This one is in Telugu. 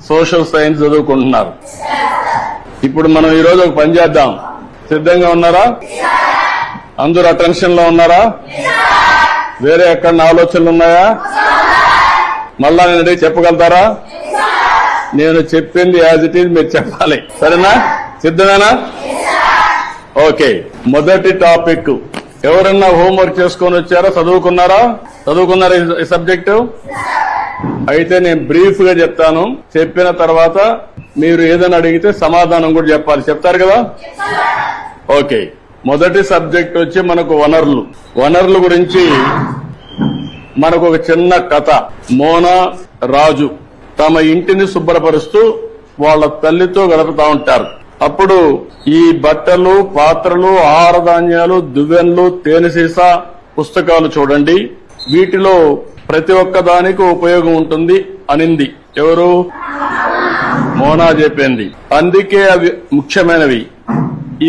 సోషల్ సైన్స్ చదువుకుంటున్నారు. ఇప్పుడు మనం ఈ రోజు ఒక పని చేద్దాం. సిద్ధంగా ఉన్నారా? అందరూ అటెన్షన్ లో ఉన్నారా? వేరే ఎక్కడ ఆలోచనలు ఉన్నాయా? మళ్ళా నేను అడిగి చెప్పగలుగుతారా? నేను చెప్పింది యాజ్ ఇట్ ఈజ్ మీరు చెప్పాలి. సరేనా? సిద్ధమేనా? ఓకే. మొదటి టాపిక్ ఎవరన్నా హోంవర్క్ చేసుకొని వచ్చారా? చదువుకున్నారా ఈ సబ్జెక్టు? అయితే నేను బ్రీఫ్ గా చెప్తాను. చెప్పిన తర్వాత మీరు ఏదైనా అడిగితే సమాధానం కూడా చెప్పాలి. చెప్తారు కదా? ఓకే. మొదటి సబ్జెక్ట్ వచ్చి మనకు వనరుల గురించి మనకు ఒక చిన్న కథ. మోనా రాజు తమ ఇంటిని శుభ్రపరుస్తూ వాళ్ళ తల్లితో గడుపుతా ఉంటారు. అప్పుడు ఈ బట్టలు, పాత్రలు, ఆహార ధాన్యాలు, దువ్వెన్లు, తేనె సీసా పుస్తకాలు చూడండి, వీటిలో ప్రతి ఒక్క దానికి ఉపయోగం ఉంటుంది అనింది. ఎవరు? మోనా చెప్పింది. అందుకే అవి ముఖ్యమైనవి.